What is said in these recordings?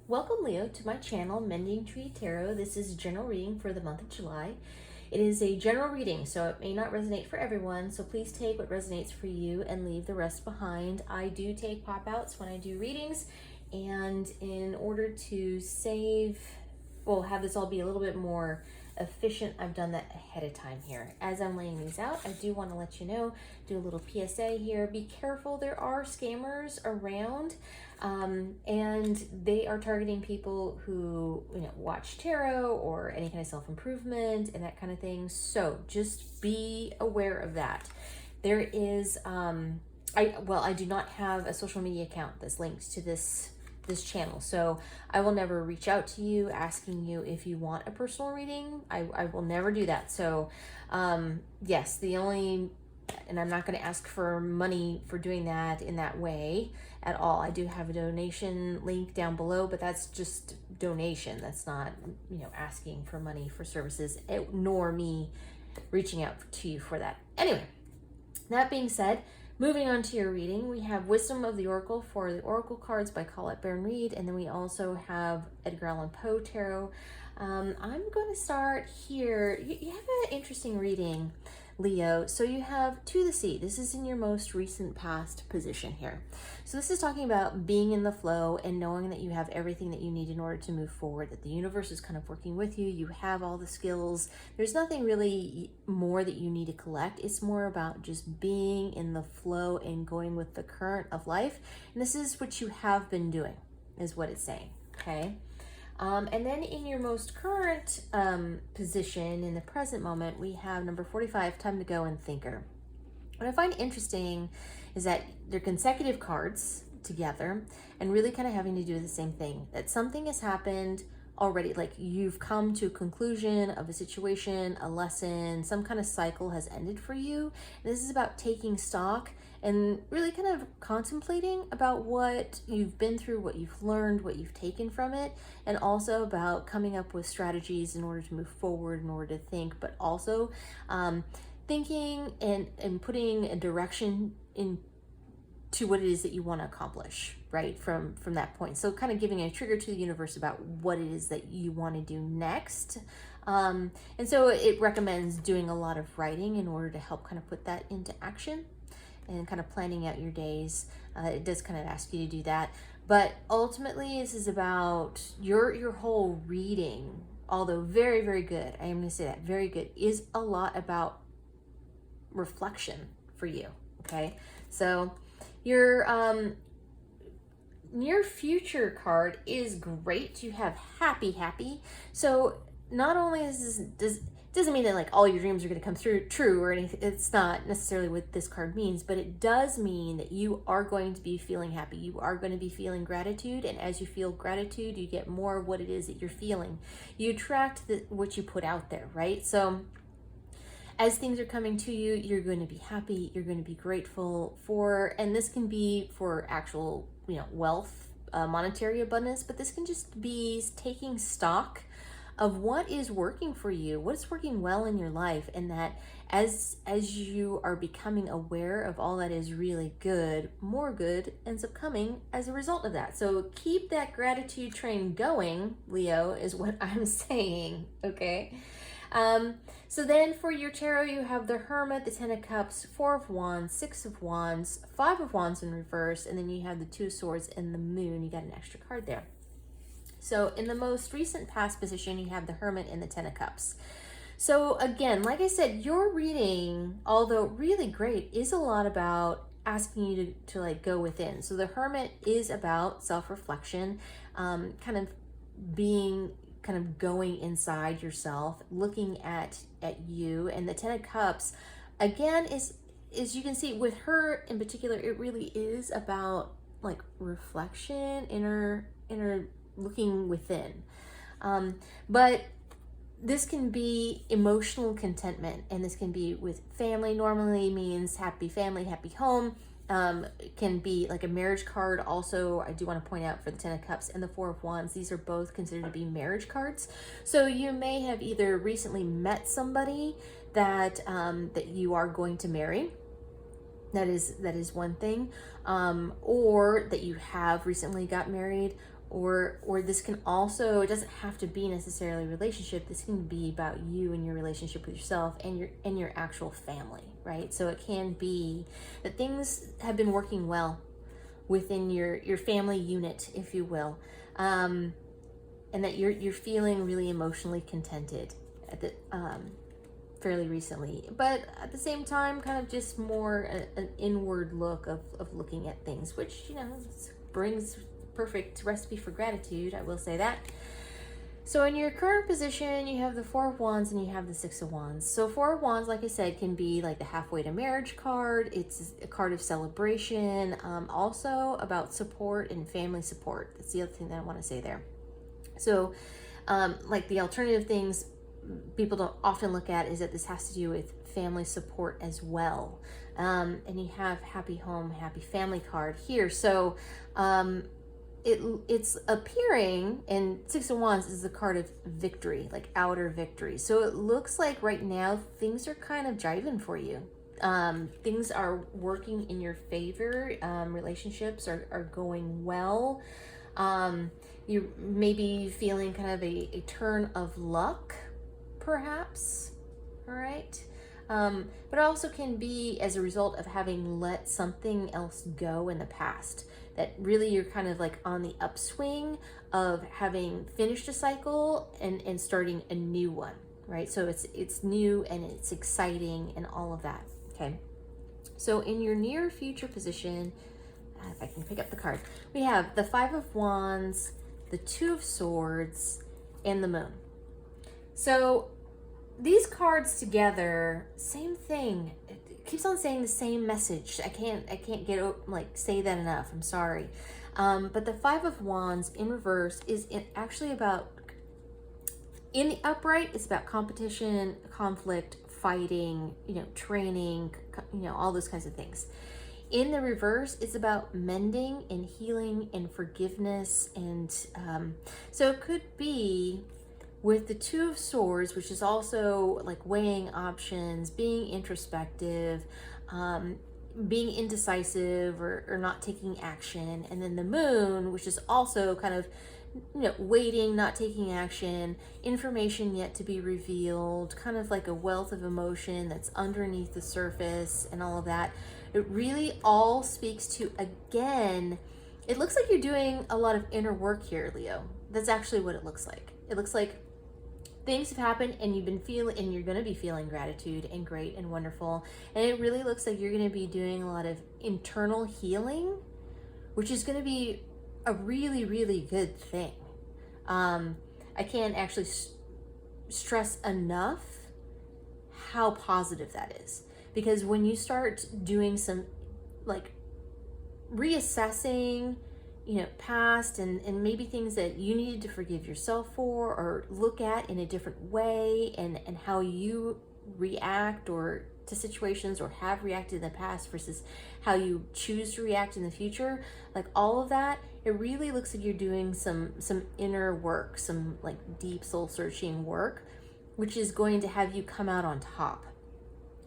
Welcome, Leo, to my channel, Mending Tree Tarot. This is a general reading for the month of July. It is a general reading, so it may not resonate for everyone, so please take what resonates for you and leave the rest behind. I do take pop-outs when I do readings, and in order to have this all be a little bit more efficient, I've done that ahead of time here. As I'm laying these out, I do want to let you know, do a little PSA here. Be careful, there are scammers around, and they are targeting people who watch tarot or any kind of self-improvement and that kind of thing. So just be aware of that. There is I do not have a social media account that's linked to this channel, so I will never reach out to you asking you if you want a personal reading. I will never do that. So yes, and I'm not going to ask for money for doing that in that way at all. I do have a donation link down below, but that's just donation. That's not asking for money for services, nor me reaching out to you for that. Anyway, that being said, moving on to your reading, we have Wisdom of the Oracle for the Oracle cards by Colette Baron-Reid, and then we also have Edgar Allan Poe Tarot. I'm going to start here. You have an interesting reading, Leo. So you have To the Sea. This is in your most recent past position here. So this is talking about being in the flow and knowing that you have everything that you need in order to move forward, that the universe is kind of working with you. You have all the skills. There's nothing really more that you need to collect. It's more about just being in the flow and going with the current of life. And this is what you have been doing, is what it's saying, okay? And then in your most current position, in the present moment, we have number 45, Time to Go, and Thinker. What I find interesting is that they're consecutive cards together and really kind of having to do the same thing, that something has happened already, like you've come to a conclusion of a situation, a lesson, some kind of cycle has ended for you. And this is about taking stock and really kind of contemplating about what you've been through, what you've learned, what you've taken from it, and also about coming up with strategies in order to move forward, in order to think, but also thinking and putting a direction into what it is that you want to accomplish, right, from that point. So kind of giving a trigger to the universe about what it is that you want to do next. And so it recommends doing a lot of writing in order to help kind of put that into action and kind of planning out your days. It does kind of ask you to do that. But ultimately, this is about your whole reading, although very, very good, I am going to say that, very good, is a lot about reflection for you, okay? So your near future card is great. You have happy. So not only doesn't mean that like all your dreams are going to come true or anything. It's not necessarily what this card means, but it does mean that you are going to be feeling happy. You are going to be feeling gratitude, and as you feel gratitude, you get more of what it is that you're feeling. You attract what you put out there, right? So as things are coming to you, you're going to be happy, you're going to be grateful for, and this can be for actual, wealth, monetary abundance, but this can just be taking stock of what is working for you, what's working well in your life, and that as you are becoming aware of all that is really good, more good ends up coming as a result of that. So keep that gratitude train going, Leo, is what I'm saying, okay? So then for your tarot, you have the Hermit, the Ten of Cups, Four of Wands, Six of Wands, Five of Wands in reverse, and then you have the Two of Swords and the Moon. You got an extra card there. So in the most recent past position, you have the Hermit and the Ten of Cups. So again, like I said, your reading, although really great, is a lot about asking you to like go within. So the Hermit is about self-reflection, kind of going inside yourself, looking at you. And the Ten of Cups, again, is you can see with her in particular, it really is about like reflection, inner looking within. But this can be emotional contentment, and this can be with family. Normally means happy family, happy home. It can be like a marriage card. Also, I do want to point out for the Ten of Cups and the Four of Wands, these are both considered to be marriage cards. So you may have either recently met somebody that you are going to marry. That is one thing, or that you have recently got married, or this can also, it doesn't have to be necessarily a relationship. This can be about you and your relationship with yourself and your actual family, right? So it can be that things have been working well within your family unit, if you will, and that you're feeling really emotionally contented at the fairly recently, but at the same time, kind of just more an inward look of looking at things, which, you know, brings perfect recipe for gratitude, I will say that. So in your current position, you have the Four of Wands and you have the Six of Wands. So Four of Wands, like I said, can be like the halfway to marriage card. It's a card of celebration, also about support and family support. That's the other thing that I want to say there. So like the alternative things people don't often look at is that this has to do with family support as well. And you have happy home, happy family card here. So it's appearing, and Six of Wands is the card of victory, like outer victory. So it looks like right now things are kind of jiving for you. Things are working in your favor. Relationships are going well. You may be feeling kind of a turn of luck, perhaps. All right. But it also can be as a result of having let something else go in the past, that really you're kind of like on the upswing of having finished a cycle and starting a new one, right? So it's new and it's exciting and all of that. Okay. So in your near future position, if I can pick up the card, we have the Five of Wands, the Two of Swords, and the Moon. So these cards together, same thing. It keeps on saying the same message. I can't get say that enough. I'm sorry. But the Five of Wands in reverse is actually about, in the upright, it's about competition, conflict, fighting, training, all those kinds of things. In the reverse, it's about mending and healing and forgiveness. And so it could be with the Two of Swords, which is also like weighing options, being introspective, being indecisive or not taking action. And then the Moon, which is also kind of, waiting, not taking action, information yet to be revealed, kind of like a wealth of emotion that's underneath the surface and all of that. It really all speaks to, again, it looks like you're doing a lot of inner work here, Leo. That's actually what it looks like. It looks like things have happened and you've been feeling, and you're going to be feeling gratitude and great and wonderful. And it really looks like you're going to be doing a lot of internal healing, which is going to be a really, really good thing. I can't actually stress enough how positive that is, because when you start doing some like reassessing, past and maybe things that you needed to forgive yourself for or look at in a different way, and how you react or to situations or have reacted in the past versus how you choose to react in the future, like all of that, it really looks like you're doing some inner work, some like deep soul searching work, which is going to have you come out on top.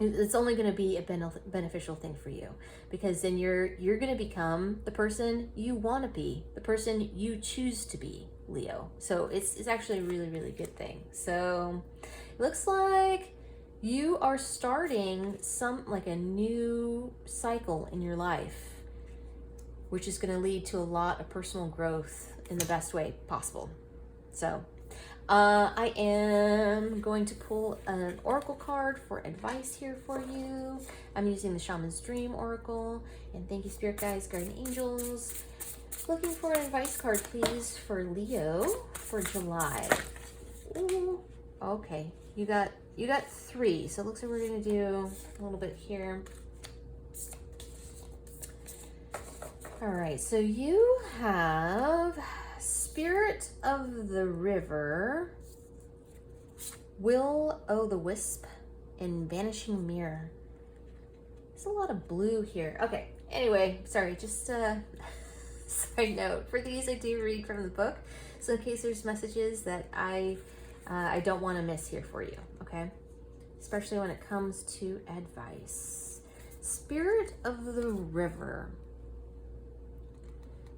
It's only going to be a beneficial thing for you, because then you're going to become the person you want to be, the person you choose to be, Leo. So it's actually a really, really good thing. So it looks like you are starting a new cycle in your life, which is going to lead to a lot of personal growth in the best way possible. So I am going to pull an oracle card for advice here for you. I'm using the Shaman's Dream Oracle. And thank you, Spirit Guides, Guardian Angels. Looking for an advice card, please, for Leo for July. Ooh, okay, you got 3. So it looks like we're going to do a little bit here. All right, so you have Spirit of the River, Will-o'-the-Wisp, and Vanishing Mirror. There's a lot of blue here. Okay, anyway, sorry, just side note. For these, I do read from the book, so in case there's messages that I don't want to miss here for you, okay? Especially when it comes to advice. Spirit of the River.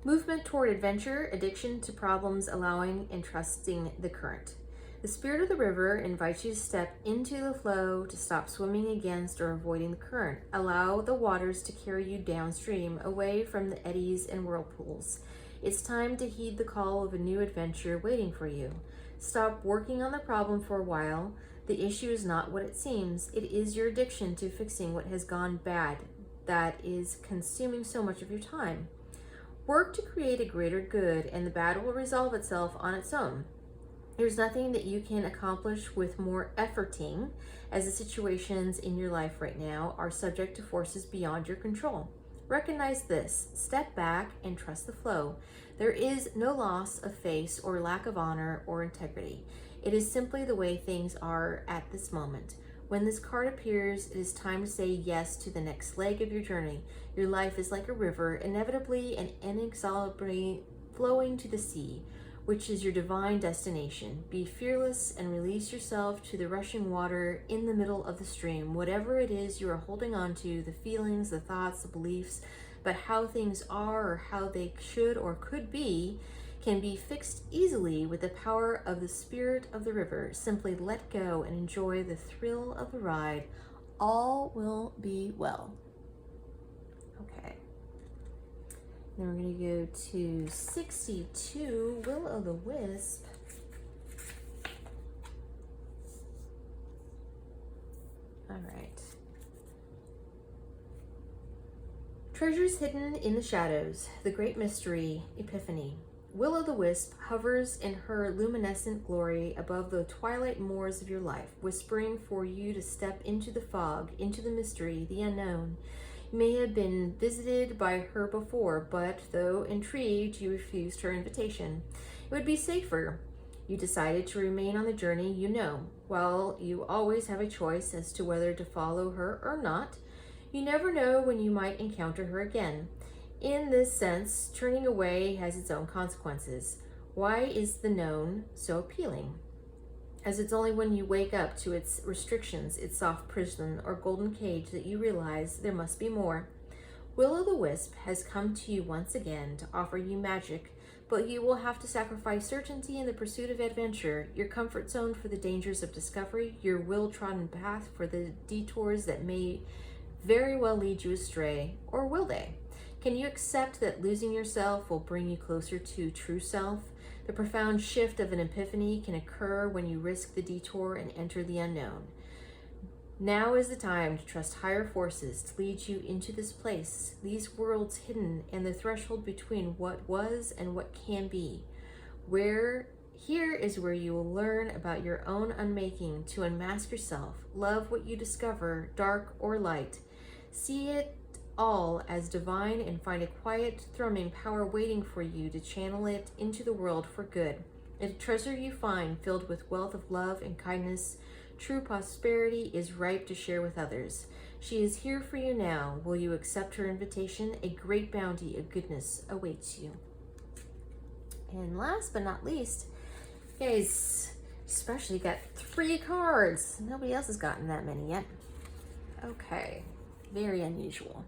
Movement toward adventure, addiction to problems, allowing and trusting the current. The spirit of the river invites you to step into the flow, to stop swimming against or avoiding the current. Allow the waters to carry you downstream, away from the eddies and whirlpools. It's time to heed the call of a new adventure waiting for you. Stop working on the problem for a while. The issue is not what it seems. It is your addiction to fixing what has gone bad that is consuming so much of your time. Work to create a greater good, and the bad will resolve itself on its own. There's nothing that you can accomplish with more efforting, as the situations in your life right now are subject to forces beyond your control. Recognize this, step back, and trust the flow. There is no loss of face or lack of honor or integrity. It is simply the way things are at this moment. When this card appears, it is time to say yes to the next leg of your journey. Your life is like a river, inevitably and inexorably flowing to the sea, which is your divine destination. Be fearless and release yourself to the rushing water in the middle of the stream. Whatever it is you are holding on to, the feelings, the thoughts, the beliefs, but how things are or how they should or could be, can be fixed easily with the power of the spirit of the river. Simply let go and enjoy the thrill of the ride. All will be well. Okay. Then we're going to go to 62, Will-O-The-Wisp. All right. Treasures hidden in the shadows, the great mystery, Epiphany. Will-O-The-Wisp hovers in her luminescent glory above the twilight moors of your life, whispering for you to step into the fog, into the mystery, the unknown. You may have been visited by her before, but though intrigued, you refused her invitation. It would be safer. You decided to remain on the journey you know. While you always have a choice as to whether to follow her or not, you never know when you might encounter her again. In this sense, turning away has its own consequences. Why is the known so appealing? As it's only when you wake up to its restrictions, its soft prison or golden cage, that you realize there must be more. Will-O-The-Wisp has come to you once again to offer you magic, but you will have to sacrifice certainty in the pursuit of adventure, your comfort zone for the dangers of discovery, your well-trodden path for the detours that may very well lead you astray, or will they? Can you accept that losing yourself will bring you closer to true self? The profound shift of an epiphany can occur when you risk the detour and enter the unknown. Now is the time to trust higher forces to lead you into this place, these worlds hidden, and the threshold between what was and what can be. Here is where you will learn about your own unmaking, to unmask yourself, love what you discover, dark or light. See it all as divine and find a quiet, thrumming power waiting for you to channel it into the world for good. A treasure you find filled with wealth of love and kindness. True prosperity is ripe to share with others. She is here for you now. Will you accept her invitation? A great bounty of goodness awaits you. And last but not least, guys, especially got 3 cards. Nobody else has gotten that many yet. Okay, very unusual.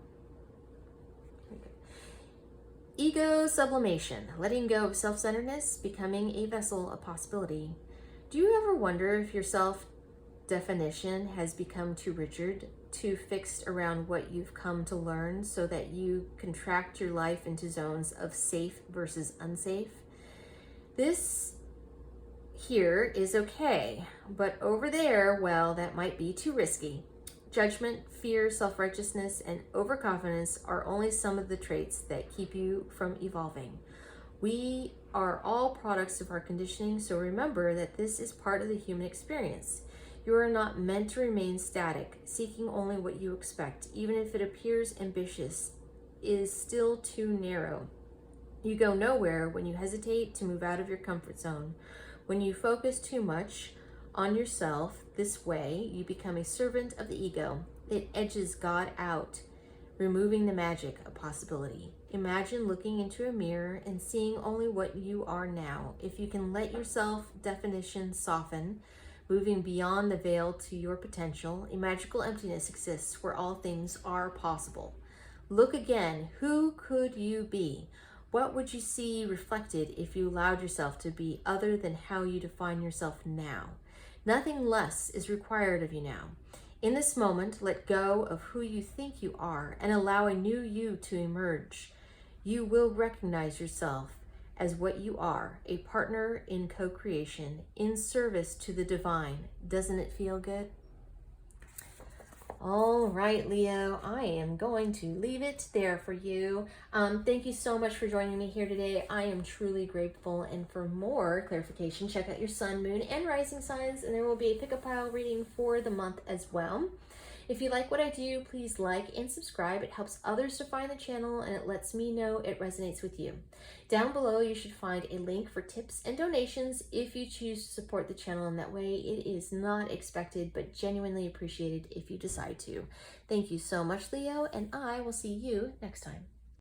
Ego sublimation, letting go of self-centeredness, becoming a vessel of possibility. Do you ever wonder if your self-definition has become too rigid, too fixed around what you've come to learn, so that you contract your life into zones of safe versus unsafe? This here is okay, but over there, well, that might be too risky. Judgment, fear, self-righteousness, and overconfidence are only some of the traits that keep you from evolving. We are all products of our conditioning, so remember that this is part of the human experience. You are not meant to remain static, seeking only what you expect, even if it appears ambitious, is still too narrow. You go nowhere when you hesitate to move out of your comfort zone. When you focus too much on yourself this way, you become a servant of the ego. It edges God out, removing the magic of possibility. Imagine looking into a mirror and seeing only what you are now. If you can let your self-definition soften, moving beyond the veil to your potential, a magical emptiness exists where all things are possible. Look again. Who could you be? What would you see reflected if you allowed yourself to be other than how you define yourself now? Nothing less is required of you now. In this moment, let go of who you think you are and allow a new you to emerge. You will recognize yourself as what you are, a partner in co-creation, in service to the divine. Doesn't it feel good? All right, Leo, I am going to leave it there for you. Thank you so much for joining me here today. I am truly grateful. And for more clarification, check out your sun, moon, and rising signs, and there will be a pick a pile reading for the month as well. If you like what I do, please like and subscribe. It helps others to find the channel, and it lets me know it resonates with you. Down below, you should find a link for tips and donations if you choose to support the channel in that way. It is not expected, but genuinely appreciated if you decide to. Thank you so much, Leo, and I will see you next time.